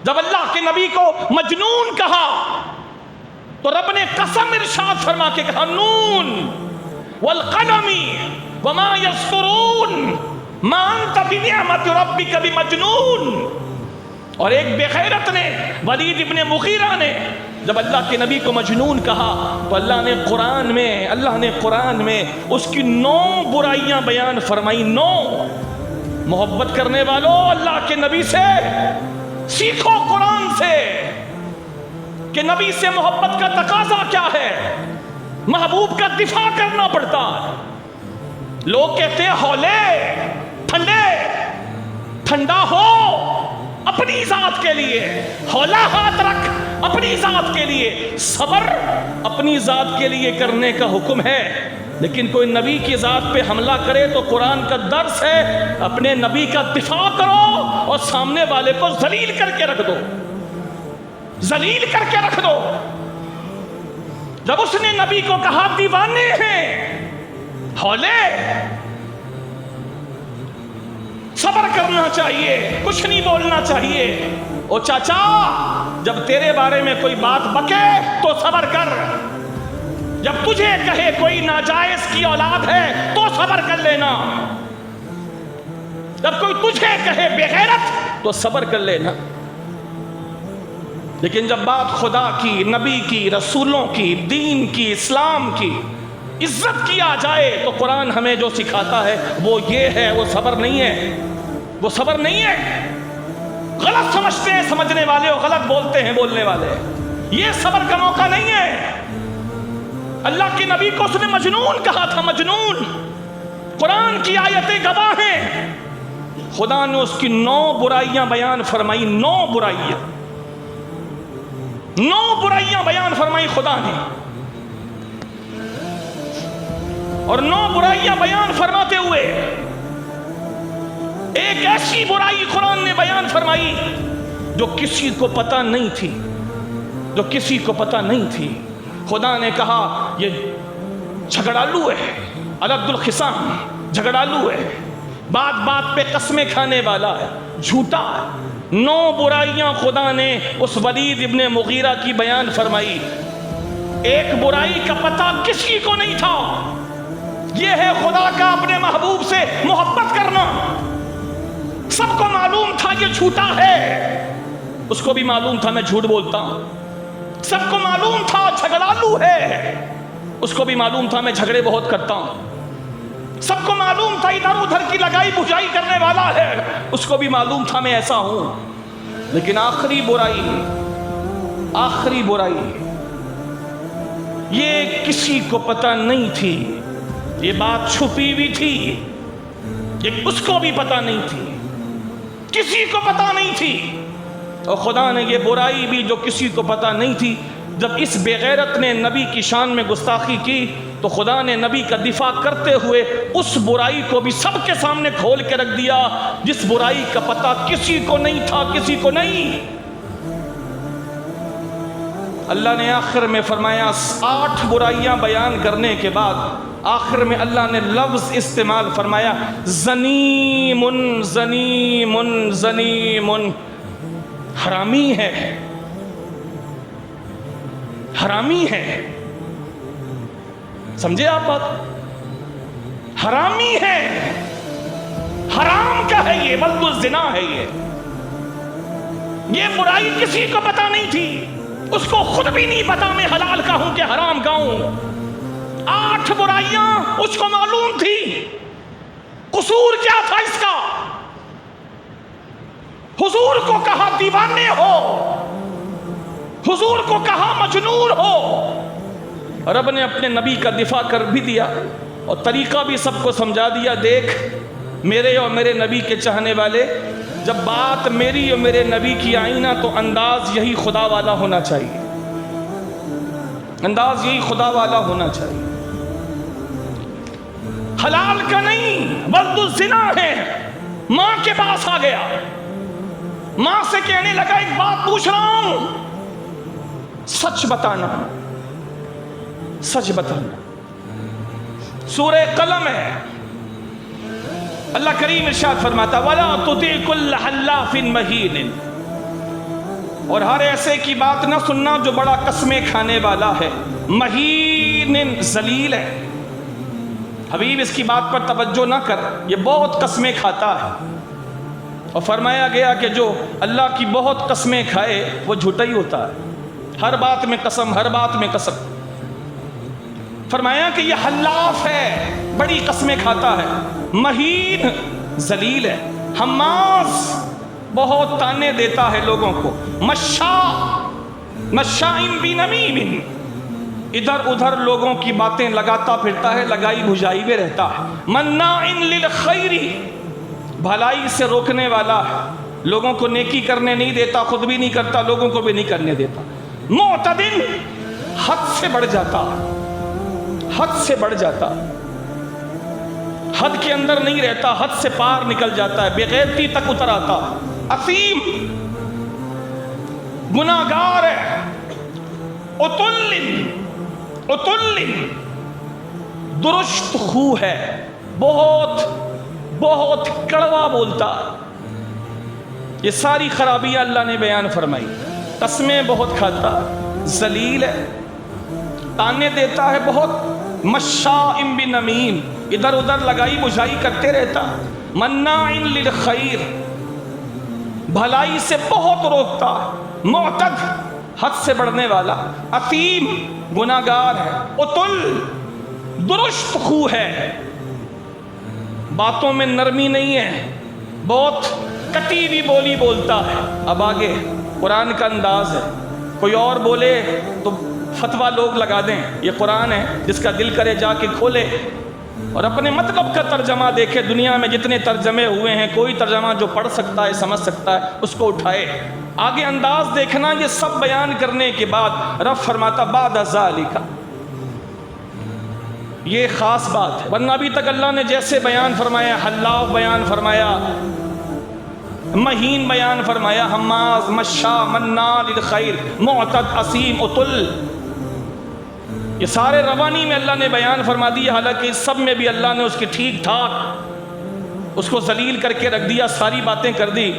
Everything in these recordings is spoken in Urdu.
جب اللہ کے نبی کو مجنون کہا تو رب نے قسم ارشاد فرما کے کہا نون والقلم وما یسطرون ما انت بنعمت ربک بمجنون. اور ایک بے غیرت نے ولید ابن مغیرہ نے جب اللہ کے نبی کو مجنون کہا تو اللہ نے قرآن میں اس کی 9 برائیاں بیان فرمائی. 9. محبت کرنے والوں اللہ کے نبی سے سیکھو قرآن سے کہ نبی سے محبت کا تقاضا کیا ہے. محبوب کا دفاع کرنا پڑتا ہے. لوگ کہتے ہیں ہولے ٹھنڈا ہو اپنی ذات کے لیے, ہولا ہاتھ رکھ اپنی ذات کے لیے. صبر اپنی ذات کے لیے کرنے کا حکم ہے, لیکن کوئی نبی کی ذات پہ حملہ کرے تو قرآن کا درس ہے اپنے نبی کا دفاع کرو اور سامنے والے کو ذلیل کر کے رکھ دو, ذلیل کر کے رکھ دو. جب اس نے نبی کو کہا دیوانے ہیں, ہولے, صبر کرنا چاہیے, کچھ نہیں بولنا چاہیے. او چاچا جب تیرے بارے میں کوئی بات بکے تو صبر کر, جب تجھے کہے کوئی ناجائز کی اولاد ہے تو صبر کر لینا, جب کوئی تجھے کہے بے غیرت تو صبر کر لینا. لیکن جب بات خدا کی, نبی کی, رسولوں کی, دین کی, اسلام کی, عزت کی آ جائے تو قرآن ہمیں جو سکھاتا ہے وہ یہ ہے, وہ صبر نہیں ہے, وہ صبر نہیں ہے. غلط سمجھتے ہیں سمجھنے والے, اور غلط بولتے ہیں بولنے والے. یہ صبر کا موقع نہیں ہے. اللہ کے نبی کو اس نے مجنون کہا تھا, مجنون. قرآن کی آیتیں گواہ ہیں. خدا نے اس کی 9 برائیاں بیان فرمائی, 9 برائیاں, 9 برائیاں بیان فرمائی خدا نے. اور 9 برائیاں بیان فرماتے ہوئے ایک ایسی برائی قرآن نے بیان فرمائی جو کسی کو پتہ نہیں تھی, جو کسی کو پتہ نہیں تھی. خدا نے کہا یہ جھگڑالو ہے, الد الخصام, جھگڑالو ہے, بات بات پہ قسمیں کھانے والا ہے, جھوٹا ہے. 9 برائیاں خدا نے اس ولید ابن مغیرہ کی بیان فرمائی. ایک برائی کا پتہ کسی کو نہیں تھا, یہ ہے خدا کا اپنے محبوب سے محبت کرنا. سب کو معلوم تھا یہ جھوٹا ہے, اس کو بھی معلوم تھا میں جھوٹ بولتا ہوں. سب کو معلوم تھا جھگڑالو ہے, اس کو بھی معلوم تھا میں جھگڑے بہت کرتا ہوں. سب کو معلوم تھا ادھر ادھر کی لگائی بجائی کرنے والا ہے, اس کو بھی معلوم تھا میں ایسا ہوں. لیکن آخری برائی یہ کسی کو پتہ نہیں تھی, یہ بات چھپی ہوئی تھی, یہ اس کو بھی پتہ نہیں تھی, کسی کو پتہ نہیں تھی. اور خدا نے یہ برائی بھی جو کسی کو پتہ نہیں تھی, جب اس بے غیرت نے نبی کی شان میں گستاخی کی تو خدا نے نبی کا دفاع کرتے ہوئے اس برائی کو بھی سب کے سامنے کھول کے رکھ دیا جس برائی کا پتہ کسی کو نہیں تھا, کسی کو نہیں. اللہ نے آخر میں فرمایا 8 برائیاں بیان کرنے کے بعد آخر میں اللہ نے لفظ استعمال فرمایا زنیمن, زنیمن, زنیمن, حرامی ہے, حرامی ہے. سمجھے آپ بات؟ حرامی ہے, حرام کا ہے, یہ ولد الزنا ہے. یہ برائی کسی کو پتہ نہیں تھی, اس کو خود بھی نہیں پتا میں حلال کا ہوں کہ حرام کا ہوں. 8 برائیاں اس کو معلوم تھی. قصور کیا تھا اس کا؟ حضور کو کہا دیوانے ہو, حضور کو کہا مجنون ہو. رب نے اپنے نبی کا دفاع کر بھی دیا اور طریقہ بھی سب کو سمجھا دیا. دیکھ میرے اور میرے نبی کے چاہنے والے, جب بات میری اور میرے نبی کی آئی نا تو انداز یہی خدا والا ہونا چاہیے, انداز یہی خدا والا ہونا چاہیے. حلال کا نہیں, ولد الزنا ہے. ماں کے پاس آ گیا, ماں سے کہنے لگا ایک بات پوچھ رہا ہوں, سچ بتانا, سچ بتانا. سورہ قلم ہے, اللہ کریم ارشاد فرماتا وَلَا تُطِعْ كُلَّ حَلَّافٍ مَهِينٍ اور ہر ایسے کی بات نہ سننا جو بڑا قسمیں کھانے والا ہے، مہین ذلیل ہے۔ حبیب اس کی بات پر توجہ نہ کر، یہ بہت قسمیں کھاتا ہے۔ اور فرمایا گیا کہ جو اللہ کی بہت قسمیں کھائے وہ جھوٹا ہی ہوتا ہے، ہر بات میں قسم، ہر بات میں قسم۔ فرمایا کہ یہ حلاف ہے، بڑی قسمیں کھاتا ہے، مہین ذلیل ہے، حماس بہت تانے دیتا ہے لوگوں کو، مشاء بنمیم، ادھر ادھر لوگوں کی باتیں لگاتا پھرتا ہے، لگائی بھجائی میں رہتا ہے، مناع للخیر، بھلائی سے روکنے والا ہے، لوگوں کو نیکی کرنے نہیں دیتا، خود بھی نہیں کرتا، لوگوں کو بھی نہیں کرنے دیتا، معتد، حد سے بڑھ جاتا، حد سے بڑھ جاتا، حد کے اندر نہیں رہتا، حد سے پار نکل جاتا ہے، بے غیرتی تک اتر آتا، اثیم، گناہگار ہے، اتل، درشت خو ہے، بہت کڑوا بولتا۔ یہ ساری خرابیاں اللہ نے بیان فرمائی۔ قسمیں بہت کھاتا، ذلیل ہے، تانے دیتا ہے بہت، مشاء بنمیم، ادھر ادھر لگائی بجھائی کرتے رہتا، مناع للخیر، بھلائی سے بہت روکتا، معتد، حد سے بڑھنے والا، اثیم، گناہگار ہے، اتل، درشت خو ہے، باتوں میں نرمی نہیں ہے، بہت کٹی ہوئی بولی بولتا ہے۔ اب آگے قرآن کا انداز ہے، کوئی اور بولے تو فتویٰ لوگ لگا دیں، یہ قرآن ہے، جس کا دل کرے جا کے کھولے اور اپنے مطلب کا ترجمہ دیکھے۔ دنیا میں جتنے ترجمے ہوئے ہیں، کوئی ترجمہ جو پڑھ سکتا ہے، سمجھ سکتا ہے، اس کو اٹھائے۔ آگے انداز دیکھنا، یہ سب بیان کرنے کے بعد رب فرماتا بعد ذالک، یہ خاص بات ہے، ورنہ ابھی تک اللہ نے جیسے بیان فرمایا، حلاف بیان فرمایا، مہین بیان فرمایا، حماز، مشاء، مناع للخیر، معتد، اثیم، اتل، یہ سارے روانی میں اللہ نے بیان فرما دیا۔ حالانکہ اس سب میں بھی اللہ نے اس کے ٹھیک ٹھاک اس کو ذلیل کر کے رکھ دیا، ساری باتیں کر دی۔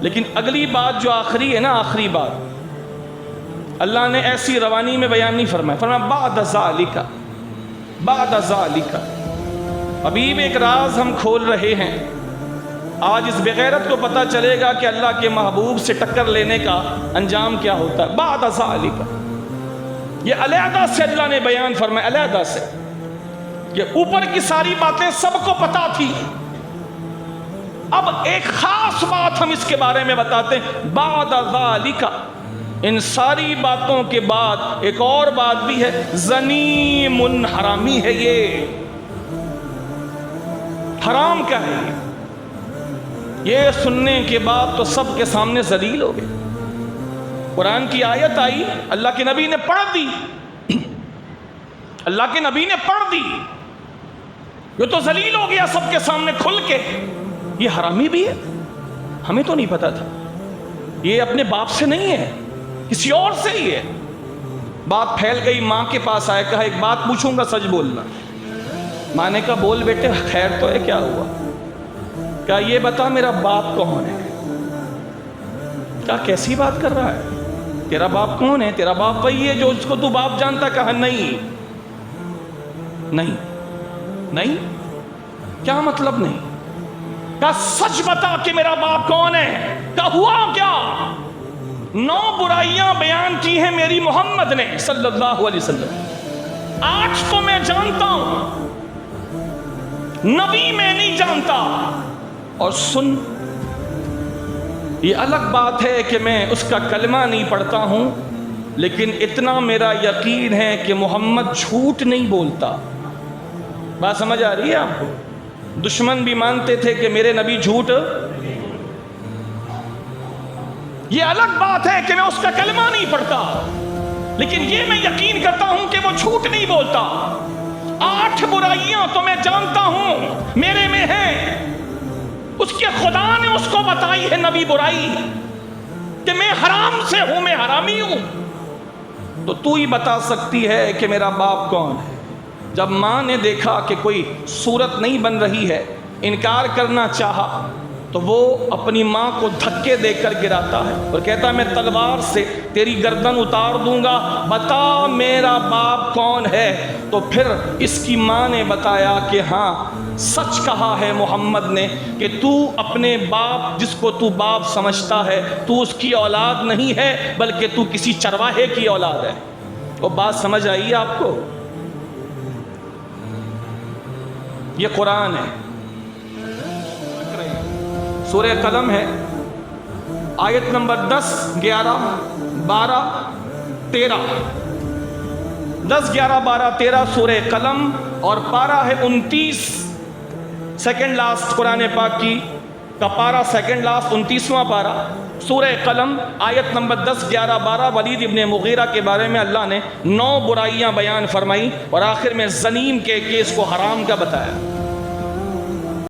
لیکن اگلی بات جو آخری ہے نا، آخری بات اللہ نے ایسی روانی میں بیان نہیں فرمایا، فرمایا بعد ذالک، بعد ذالک۔ ابھی بھی ایک راز ہم کھول رہے ہیں، آج اس بغیرت کو پتہ چلے گا کہ اللہ کے محبوب سے ٹکر لینے کا انجام کیا ہوتا ہے۔ بعد ذالک، یہ علیحدہ سے اللہ نے بیان فرمایا، علیحدہ سے، یہ اوپر کی ساری باتیں سب کو پتہ تھی، اب ایک خاص بات ہم اس کے بارے میں بتاتے ہیں۔ بعد ذالک، ان ساری باتوں کے بعد ایک اور بات بھی ہے، زنیم، حرامی ہے، یہ حرام کا ہے۔ یہ سننے کے بعد تو سب کے سامنے ذلیل ہو گئے۔ قرآن کی آیت آئی، اللہ کے نبی نے پڑھ دی، اللہ کے نبی نے پڑھ دی، یہ تو ذلیل ہو گیا سب کے سامنے کھل کے۔ یہ حرامی بھی ہے، ہمیں تو نہیں پتا تھا، یہ اپنے باپ سے نہیں ہے، کسی اور سے ہی ہے۔ بات پھیل گئی، ماں کے پاس آئے، کہا ایک بات پوچھوں گا، سچ بولنا۔ ماں نے کہا بول بیٹے، خیر تو ہے، کیا ہوا؟ کہا یہ بتا میرا باپ کون ہے؟ کہا کیسی بات کر رہا ہے، تیرا باپ کون ہے؟ تیرا باپ وہی ہے جو اس کو تو باپ جانتا۔ کہا نہیں نہیں نہیں۔ کیا مطلب نہیں؟ کہا سچ بتا کہ میرا باپ کون ہے۔ کہا ہوا کیا؟ 9 برائیاں بیان کی ہیں میری محمد نے صلی اللہ علیہ وسلم، 8 تو میں جانتا ہوں، نبی میں نہیں جانتا۔ اور سن، یہ الگ بات ہے کہ میں اس کا کلمہ نہیں پڑھتا ہوں، لیکن اتنا میرا یقین ہے کہ محمد جھوٹ نہیں بولتا۔ بات سمجھ آ رہی ہے آپ کو؟ دشمن بھی مانتے تھے کہ میرے نبی جھوٹ، یہ الگ بات ہے کہ میں اس کا کلمہ نہیں پڑھتا، لیکن یہ میں یقین کرتا ہوں کہ وہ جھوٹ نہیں بولتا۔ 8 برائیاں تو میں جانتا ہوں میرے میں ہیں، اس کے خدا نے اس کو بتائی ہے نبی برائی کہ میں حرام سے ہوں، میں حرامی ہوں۔ تو تو ہی بتا سکتی ہے کہ میرا باپ کون ہے۔ جب ماں نے دیکھا کہ کوئی صورت نہیں بن رہی ہے، انکار کرنا چاہا، تو وہ اپنی ماں کو دھکے دے کر گراتا ہے اور کہتا ہے میں تلوار سے تیری گردن اتار دوں گا، بتا میرا باپ کون ہے؟ تو پھر اس کی ماں نے بتایا کہ ہاں سچ کہا ہے محمد نے کہ تو اپنے باپ جس کو تو باپ سمجھتا ہے تو اس کی اولاد نہیں ہے بلکہ تو کسی چرواہے کی اولاد ہے۔ وہ بات سمجھ آئی آپ کو؟ یہ قرآن ہے، سورہ قلم ہے، آیت نمبر 10، 11، 12، 13، 10، 11، 12، 13 سورہ قلم، اور پارہ ہے 29، سیکنڈ لاسٹ قرآن پاک کی کا پارہ، سیکنڈ لاسٹ 29واں پارہ سورہ قلم، آیت نمبر 10، 11، 12۔ ولید ابن مغیرہ کے بارے میں اللہ نے 9 برائیاں بیان فرمائی اور آخر میں زنیم کے کیس کو حرام کا بتایا۔